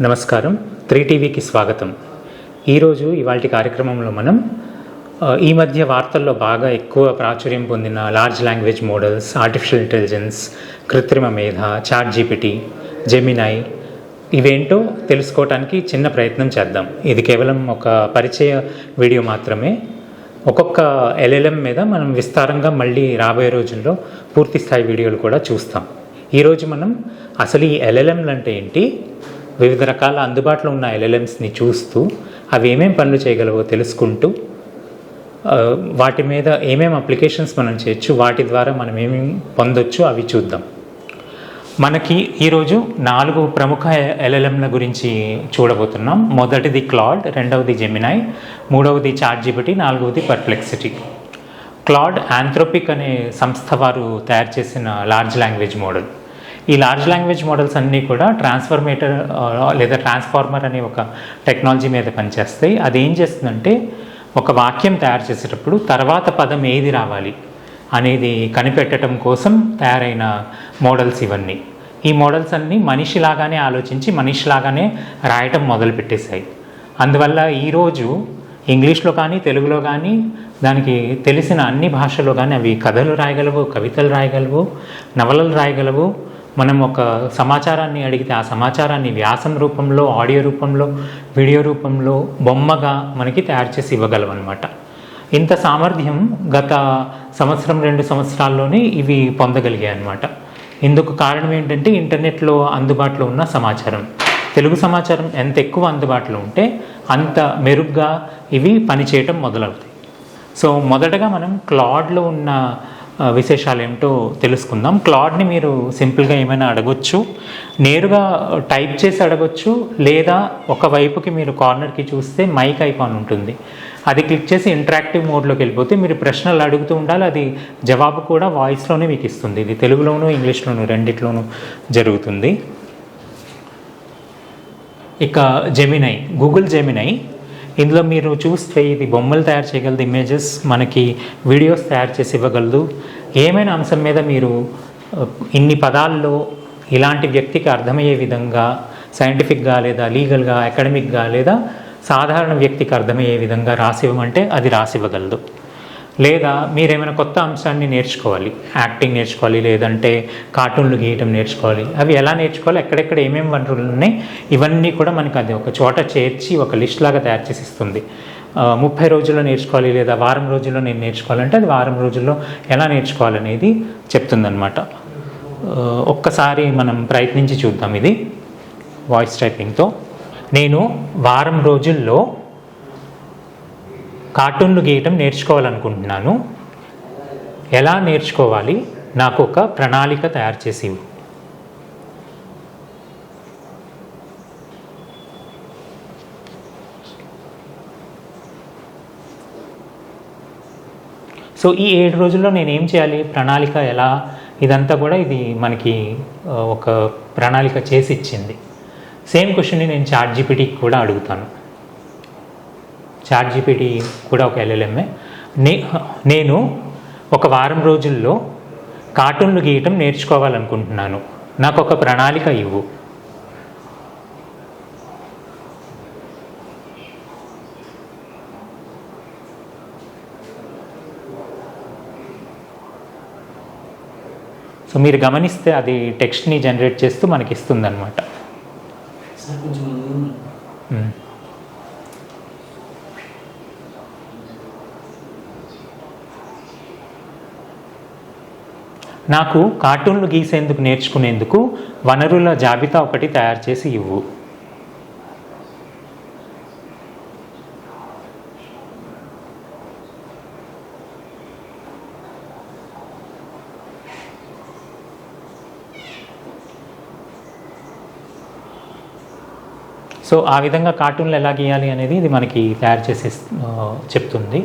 నమస్కారం, 3టీవీకి స్వాగతం. ఈరోజు ఇవాల్టి కార్యక్రమంలో మనం ఈ మధ్య వార్తల్లో బాగా ఎక్కువ ప్రాచుర్యం పొందిన large language models, artificial intelligence, కృత్రిమ మేధ, చాట్‌జీపీటీ, జెమినై ఇవేంటో తెలుసుకోవటానికి చిన్న ప్రయత్నం చేద్దాం. ఇది కేవలం ఒక పరిచయ వీడియో మాత్రమే. ఒక్కొక్క ఎల్ఎల్ఎం మీద మనం విస్తారంగా మళ్ళీ రాబోయే రోజుల్లో పూర్తి స్థాయి వీడియోలు కూడా చూస్తాం. ఈరోజు మనం అసలు ఈ ఎల్ఎల్ఎంలు అంటే ఏంటి, వివిధ రకాల అందుబాటులో ఉన్న ఎల్ఎల్ఎంస్ని చూస్తూ అవి ఏమేం పనులు చేయగలవో తెలుసుకుంటూ వాటి మీద ఏమేమి అప్లికేషన్స్ మనం చేయొచ్చు, వాటి ద్వారా మనం ఏమేమి పొందొచ్చు అవి చూద్దాం. మనకి ఈరోజు 4 ప్రముఖ ఎల్ఎల్ఎంల గురించి చూడబోతున్నాం. మొదటిది క్లాడ్, రెండవది జెమినై, మూడవది చాట్‌జీపీటీ, నాలుగవది పర్ప్లెక్సిటీ. క్లాడ్ ఆంథ్రోపిక్ అనే సంస్థ వారు తయారు చేసిన లార్జ్ లాంగ్వేజ్ మోడల్. ఈ లార్జ్ లాంగ్వేజ్ మోడల్స్ అన్నీ కూడా ట్రాన్స్ఫార్మర్ అనే ఒక టెక్నాలజీ మీద పనిచేస్తాయి. అది ఏం చేస్తుందంటే, ఒక వాక్యం తయారు చేసేటప్పుడు తర్వాత పదం ఏది రావాలి అనేది కనిపెట్టడం కోసం తయారైన మోడల్స్ ఇవన్నీ. ఈ మోడల్స్ అన్నీ మనిషిలాగానే ఆలోచించి మనిషిలాగానే రాయటం మొదలుపెట్టేశాయి. అందువల్ల ఈరోజు ఇంగ్లీష్లో కానీ తెలుగులో కానీ దానికి తెలిసిన అన్ని భాషల్లో కానీ అవి కథలు రాయగలవు, కవితలు రాయగలవు, నవలలు రాయగలవు. మనం ఒక సమాచారాన్ని అడిగితే ఆ సమాచారాన్ని వ్యాసం రూపంలో, ఆడియో రూపంలో, వీడియో రూపంలో, బొమ్మగా మనకి తయారు చేసి ఇవ్వగలవు అనమాట. ఇంత సామర్థ్యం గత 1-2 సంవత్సరాల్లోనే ఇవి పొందగలిగాయి అన్నమాట. ఇందుకు కారణం ఏంటంటే, ఇంటర్నెట్లో అందుబాటులో ఉన్న సమాచారం. తెలుగు సమాచారం ఎంత ఎక్కువ అందుబాటులో ఉంటే అంత మెరుగ్గా ఇవి పనిచేయటం మొదలవుతాయి. సో మొదటగా మనం క్లాడ్లో ఉన్న విశేషాలు ఏమిటో తెలుసుకుందాం. క్లాడ్ని మీరు సింపుల్గా ఏమైనా అడగొచ్చు, నేరుగా టైప్ చేసి అడగొచ్చు, లేదా ఒకవైపుకి మీరు కార్నర్కి చూస్తే మైక్ ఐకాన్ ఉంటుంది, అది క్లిక్ చేసి ఇంటరాక్టివ్ మోడ్లోకి వెళ్ళిపోతే మీరు ప్రశ్నలు అడుగుతూ ఉండాలి, అది జవాబు కూడా వాయిస్లోనే మీకు ఇస్తుంది. ఇది తెలుగులోను ఇంగ్లీష్లోను రెండిట్లోనూ జరుగుతుంది. ఇక జెమినై, గూగుల్ జెమినై, ఇందులో మీరు చూస్తే ఇది బొమ్మలు తయారు చేయగలదు, ఇమేజెస్, మనకి వీడియోస్ తయారు చేసి ఇవ్వగలదు. ఏమైనా అంశం మీద మీరు ఇన్ని పదాల్లో ఇలాంటి వ్యక్తికి అర్థమయ్యే విధంగా సైంటిఫిక్గా లేదా లీగల్గా, అకాడమిక్గా లేదా సాధారణ వ్యక్తికి అర్థమయ్యే విధంగా రాసివ్వమంటే అది రాసివ్వగలదు. లేదా మీరేమైనా కొత్త అంశాన్ని నేర్చుకోవాలి, యాక్టింగ్ నేర్చుకోవాలి, లేదంటే కార్టూన్లు గీయటం నేర్చుకోవాలి, అవి ఎలా నేర్చుకోవాలి, ఎక్కడెక్కడ ఏమేమి వనరులు ఉన్నాయి, ఇవన్నీ కూడా మనకి అది ఒక చోట చేర్చి ఒక లిస్ట్ లాగా తయారు చేసి ఇస్తుంది. 30 రోజుల్లో నేర్చుకోవాలి, లేదా వారం రోజుల్లో నేను నేర్చుకోవాలంటే అది వారం రోజుల్లో ఎలా నేర్చుకోవాలనేది చెప్తుందన్నమాట. ఒక్కసారి మనం ప్రయత్నించి చూద్దాం ఇది వాయిస్ టైపింగ్తో. నేను వారం రోజుల్లో కార్టూన్లు గీయటం నేర్చుకోవాలనుకుంటున్నాను, ఎలా నేర్చుకోవాలి, నాకు ఒక ప్రణాళిక తయారు చేసి ఇవ్వు. సో ఈ 7 రోజుల్లో నేను ఏం చేయాలి, ప్రణాళిక ఎలా, ఇదంతా కూడా ఇది మనకి ఒక ప్రణాళిక చేసి ఇచ్చింది. సేమ్ క్వశ్చన్ని నేను చాట్‌జీపీటీకి కూడా అడుగుతాను. చాట్‌జీపీటీ కూడా ఒక ఎల్ఎల్ఎంఏ. నేను ఒక వారం రోజుల్లో కార్టూన్లు గీయటం నేర్చుకోవాలనుకుంటున్నాను, నాకు ఒక ప్రణాళిక ఇవ్వు. సో మీరు గమనిస్తే అది టెక్స్ట్ని జనరేట్ చేస్తూ మనకి ఇస్తుంది అనమాట. నాకు కార్టూన్లు గీసేందుకు నేర్చుకునేందుకు వనరుల జాబితా ఒకటి తయారు చేసి ఇవ్వు. సో ఆ విధంగా కార్టూన్లు ఎలా గీయాలి అనేది ఇది మనకి తయారు చేసి చెప్తుంది.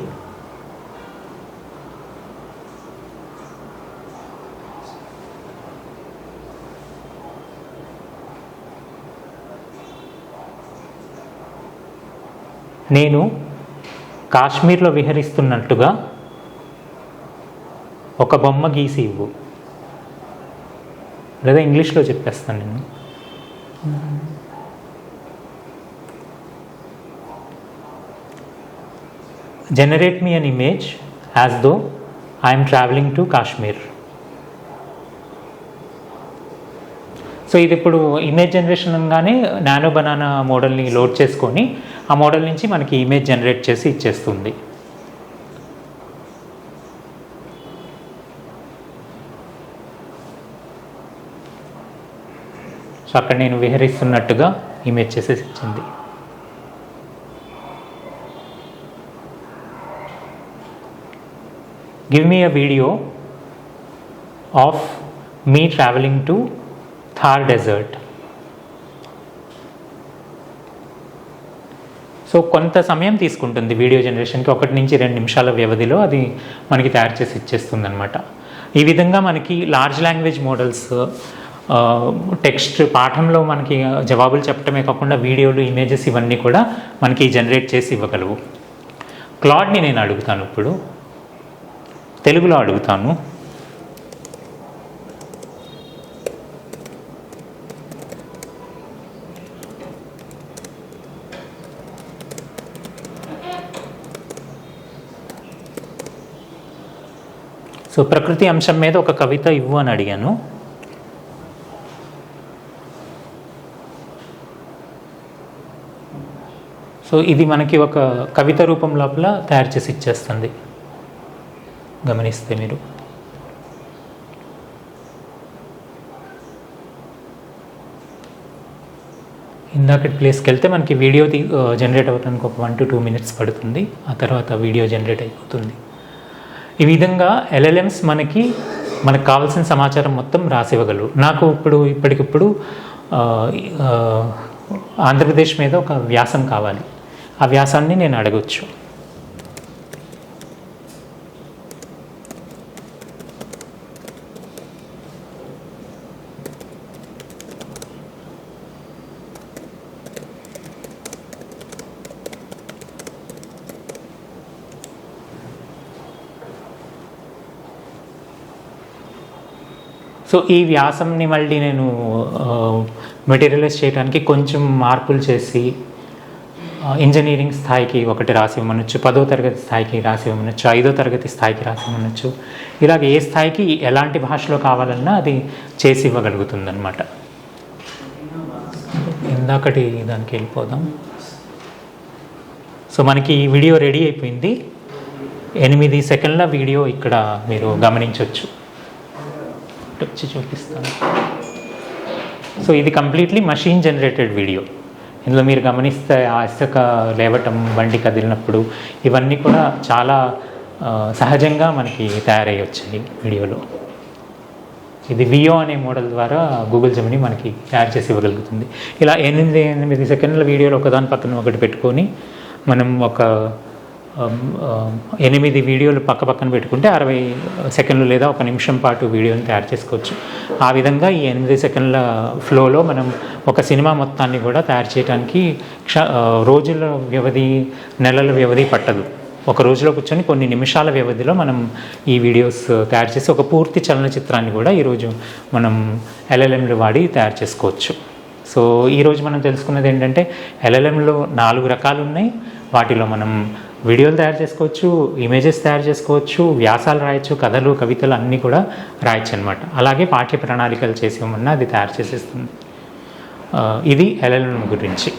నేను కాశ్మీర్లో విహరిస్తున్నట్టుగా ఒక బొమ్మ గీసి ఇవ్వు. లేదా ఇంగ్లీష్లో చెప్పేస్తాను నేను. generate me an image as though I am traveling to Kashmir. So ఇది ఇప్పుడు ఇమేజ్ జనరేషన్ అనగానే నానో బనానా మోడల్ని లోడ్ చేసుకొని ఆ మోడల్ నుంచి మనకి ఇమేజ్ జనరేట్ చేసి ఇచ్చేస్తుంది. సో అక్కడ నేను విహరిస్తున్నట్టుగా ఇమేజ్ చేసేసి ఇచ్చింది. Give me a video of me travelling to Thar desert. So కొంత సమయం తీసుకుంటుంది వీడియో జనరేషన్కి, 1 నుంచి 2 నిమిషాల వ్యవధిలో అది మనకి తయారు చేసి ఇచ్చేస్తుంది అనమాట. ఈ విధంగా మనకి లార్జ్ లాంగ్వేజ్ మోడల్స్ టెక్స్ట్ పాఠంలో మనకి జవాబులు చెప్పడమే కాకుండా వీడియోలు, ఇమేజెస్ ఇవన్నీ కూడా మనకి జనరేట్ చేసి ఇవ్వగలవు. క్లాడ్ని నేను అడుగుతాను, ఇప్పుడు తెలుగులో అడుగుతాను. సో ప్రకృతి అంశం మీద ఒక కవిత ఇవ్వు అని అడిగాను. సో ఇది మనకి ఒక కవిత రూపం లోపల తయారు చేసి ఇచ్చేస్తుంది, గమనిస్తే మీరు. ఇందాక ప్లేస్కి వెళ్తే మనకి వీడియో జనరేట్ అవ్వడానికి ఒక 1 to 2 minutes పడుతుంది. ఆ తర్వాత వీడియో జనరేట్ అయిపోతుంది. ఈ విధంగా LLMs మనకు కావాల్సిన సమాచారం మొత్తం రాసివ్వగలరు. నాకు ఇప్పటికిప్పుడు ఆంధ్రప్రదేశ్ మీద ఒక వ్యాసం కావాలి, ఆ వ్యాసాన్ని నేను అడగొచ్చు. సో ఈ వ్యాసంని మళ్ళీ నేను మెటీరియలైజ్ చేయడానికి కొంచెం మార్పులు చేసి ఇంజనీరింగ్ స్థాయికి ఒకటి రాసి ఇవ్వమనొచ్చు, 10వ తరగతి స్థాయికి రాసి ఇవ్వమనొచ్చు, 5వ తరగతి స్థాయికి రాసి ఇవ్వమనొచ్చు. ఇలాగ ఏ స్థాయికి ఎలాంటి భాషలో కావాలన్నా అది చేసి ఇవ్వగలుగుతుంది అనమాట. ఇందాకటి దానికి వెళ్ళిపోదాం. సో మనకి ఈ వీడియో రెడీ అయిపోయింది. 8 సెకండ్ల వీడియో ఇక్కడ మీరు గమనించవచ్చు. వచ్చి చూపిస్తాను. సో ఇది కంప్లీట్లీ మషీన్ జనరేటెడ్ వీడియో. ఇందులో మీరు గమనిస్తే ఆ ఇసుక లేవటం, బండి కదిలినప్పుడు ఇవన్నీ కూడా చాలా సహజంగా మనకి తయారై వచ్చాయి వీడియోలో. ఇది వియో అనే మోడల్ ద్వారా గూగుల్ జెమినీ మనకి తయారు చేసి ఇవ్వగలుగుతుంది. ఇలా 8 సెకండ్ల వీడియోలో ఒకదాని పక్కన ఒకటి పెట్టుకొని మనం ఒక 8 వీడియోలు పక్కన పెట్టుకుంటే 60 సెకండ్లు లేదా 1 నిమిషం పాటు వీడియోని తయారు చేసుకోవచ్చు. ఆ విధంగా ఈ 8 సెకండ్ల ఫ్లోలో మనం ఒక సినిమా మొత్తాన్ని కూడా తయారు చేయడానికి రోజుల వ్యవధి, నెలల వ్యవధి పట్టదు. ఒక రోజులో కూర్చొని కొన్ని నిమిషాల వ్యవధిలో మనం ఈ వీడియోస్ తయారు చేసి ఒక పూర్తి చలనచిత్రాన్ని కూడా ఈరోజు మనం LLMలు వాడి తయారు చేసుకోవచ్చు. సో ఈరోజు మనం తెలుసుకున్నది ఏంటంటే LLMలో 4 రకాలు ఉన్నాయి. వాటిలో మనం వీడియోలు తయారు చేసుకోవచ్చు, ఇమేజెస్ తయారు చేసుకోవచ్చు, వ్యాసాలు రాయొచ్చు, కథలు, కవితలు అన్నీ కూడా రాయొచ్చు అనమాట. అలాగే పాఠ్య ప్రణాళికలు చేసేమన్నా అది తయారు చేసేస్తుంది. ఇది LLM గురించి.